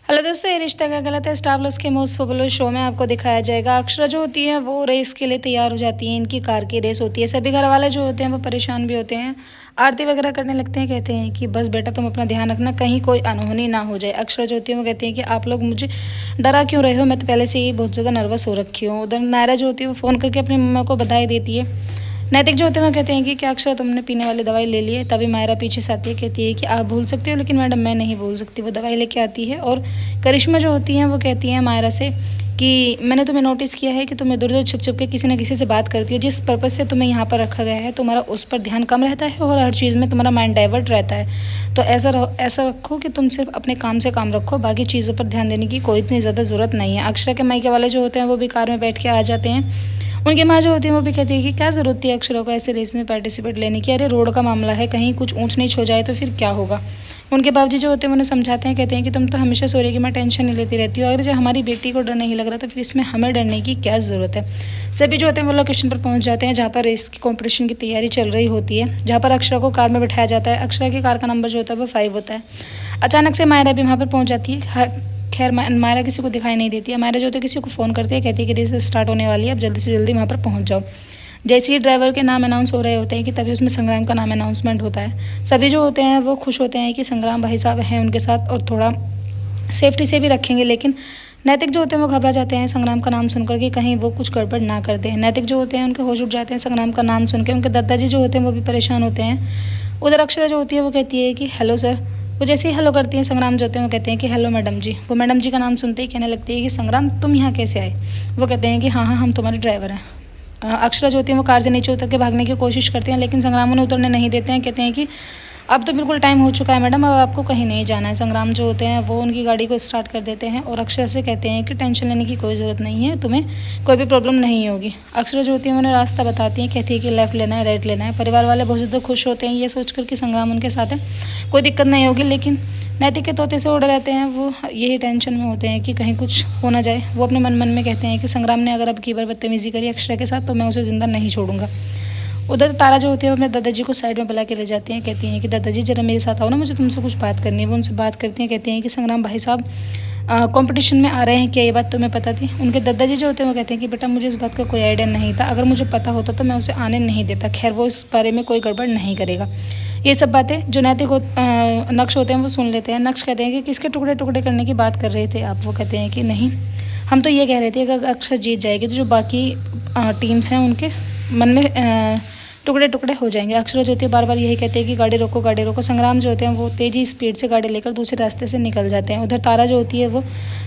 Hello दोस्तों, ये रिश्ता क्या गलत है स्टार प्लस के मोस्ट पॉपुलर शो में आपको दिखाया जाएगा। अक्षरा जो होती है वो रेस के लिए तैयार हो जाती है। इनकी कार की रेस होती है। सभी घर वाले जो होते हैं वो परेशान भी होते हैं, आरती वगैरह करने लगते हैं। कहते हैं कि बस बेटा तुम अपना ध्यान रखना, कहीं कोई अनहोनी ना हो जाए। अक्षरा जो होती है वो कहती है कि आप लोग मुझे डरा क्यों रहे हो, मैं तो पहले से ही बहुत ज़्यादा नर्वस हो रखी हूँ। उधर नायरा जो होती है वो फ़ोन करके अपनी मम्मा को बधाई देती है। नैतिक जो होते हैं वो कहते हैं कि क्या अक्षर तुमने पीने वाली दवाई ले ली है। तभी मायरा पीछे से आती है, कहती है कि आप भूल सकते हो लेकिन मैडम मैं नहीं भूल सकती। वो दवाई लेके आती है और करिश्मा जो होती हैं वो कहती हैं मायरा से कि मैंने तुम्हें नोटिस किया है कि तुम इधर उधर छुप छुप के किसी न किसी से बात करती हो। जिस पर्पज़ से तुम्हें यहाँ पर रखा गया है तुम्हारा उस पर ध्यान कम रहता है और हर चीज़ में तुम्हारा माइंड डाइवर्ट रहता है। तो ऐसा रखो कि तुम सिर्फ अपने काम से काम रखो, बाकी चीज़ों पर ध्यान देने की कोई इतनी ज़्यादा ज़रूरत नहीं है। अक्षरा के मायके वाले जो होते हैं वो भी कार में बैठ के आ जाते हैं। उनकी माँ जो होती है वो भी कहती है कि क्या ज़रूरत थी अक्षरा को ऐसे रेस में पार्टिसिपेट लेने की। अरे रोड का मामला है, कहीं कुछ ऊंच नीच हो जाए तो फिर क्या होगा। उनके बाबूजी जो होते हैं उन्हें समझाते हैं, कहते हैं कि तुम तो हमेशा सोरे की मैं टेंशन नहीं लेती रहती हो। अगर जब हमारी बेटी को डर नहीं लग रहा तो फिर इसमें हमें डरने की क्या ज़रूरत है। सभी जो होते हैं वो लोकेशन पर पहुंच जाते हैं जहाँ पर रेस की कॉम्पिटिशन की तैयारी चल रही होती है, जहाँ पर अक्षरा को कार में बिठाया जाता है। अक्षरा की कार का नंबर जो होता है वो 5 होता है। अचानक से मायरा भी वहाँ पर पहुँच जाती है। खैर मायरा किसी को दिखाई नहीं देती है। मायरा जो होती है किसी को फ़ोन करती है, कहती है कि रेस स्टार्ट होने वाली है, अब जल्दी से जल्दी वहाँ पर पहुँच जाओ। जैसे ही ड्राइवर के नाम अनाउंस हो रहे होते हैं कि तभी उसमें संग्राम का नाम अनाउंसमेंट होता है। सभी जो होते हैं वो खुश होते हैं कि संग्राम भाई साहब हैं उनके साथ और थोड़ा सेफ्टी से भी रखेंगे। लेकिन नैतिक जो होते हैं वो घबरा जाते हैं संग्राम का नाम सुनकर कि कहीं वो कुछ गड़बड़ ना कर दें। नैतिक जो होते हैं उनके होश उठ जाते हैं संग्राम का नाम सुन के। उनके दादाजी जो होते हैं वो भी परेशान होते हैं। उधर अक्षरा जो होती है वो कहती है कि हेलो सर। वो जैसे ही हेलो करती हैं संग्राम जो होते हैं वो कहते हैं कि हेलो मैडम जी। वो मैडम जी का नाम सुनते ही कहने लगती है कि संग्राम तुम यहाँ कैसे आए। वो कहते हैं कि हाँ हाँ हम तुम्हारे ड्राइवर हैं। अक्षरा जो होती है वो कार से नीचे उतर के भागने की कोशिश करते हैं लेकिन संग्राम उन्हें उतरने नहीं देते हैं। कहते हैं कि अब तो बिल्कुल टाइम हो चुका है मैडम, अब आपको कहीं नहीं जाना है। संग्राम जो होते हैं वो उनकी गाड़ी को स्टार्ट कर देते हैं और अक्षरा से कहते हैं कि टेंशन लेने की कोई ज़रूरत नहीं है, तुम्हें कोई भी प्रॉब्लम नहीं होगी। अक्षरा जो होती है उन्हें रास्ता बताती हैं, कहती है कि लेफ़्ट लेना है, राइट लेना है। परिवार वाले बहुत ज़्यादा खुश होते हैं ये सोचकर कि संग्राम उनके साथ है, कोई दिक्कत नहीं होगी। लेकिन नैतिक के तोते से उड़ रहते हैं, वो यही टेंशन में होते हैं कि कहीं कुछ हो ना जाए। वो अपने मन मन में कहते हैं कि संग्राम ने अगर अब की बार बदतमीज़ी करी अक्षरा के साथ तो मैं उसे ज़िंदा नहीं छोड़ूंगा। उधर तारा जो होती है वो अपने दादाजी को साइड में बुला के ले जाती हैं, कहती हैं कि दादाजी जरा मेरे साथ आओ ना, मुझे तुमसे कुछ बात करनी है। वो उनसे बात करती हैं, कहती हैं कि संग्राम भाई साहब कंपटीशन में आ रहे हैं, क्या ये बात तुम्हें पता थी। उनके दादाजी जो होते हैं वो कहते हैं कि बेटा मुझे इस बात का कोई आइडिया नहीं था, अगर मुझे पता होता तो मैं उसे आने नहीं देता। खैर वो इस बारे में कोई गड़बड़ नहीं करेगा। ये सब बातें जो नैतिक नक्श होते हैं वो सुन लेते हैं। नक्श कहते हैं कि किसके टुकड़े टुकड़े करने की बात कर रहे थे आप। वो कहते हैं कि नहीं, हम तो ये कह रहे थे कि अगर अक्षर जीत जाएगी तो जो बाकी टीम्स हैं उनके मन में टुकड़े टुकड़े हो जाएंगे। अक्षरा जो होती है बार बार यही कहते हैं कि गाड़ी रोको गाड़ी रोको। संग्राम जो होते हैं वो तेज़ी स्पीड से गाड़ी लेकर दूसरे रास्ते से निकल जाते हैं। उधर तारा जो होती है वो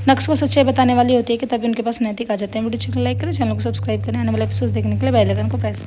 नक्श को सच्चाई बताने वाली होती है कि तभी उनके पास नैतिक आ जाते हैं। वीडियो अच्छी लाइक करें, चैनल को सब्सक्राइब करें, आने वाले एपिसोड देखने के लिए बेल आइकन को प्रेस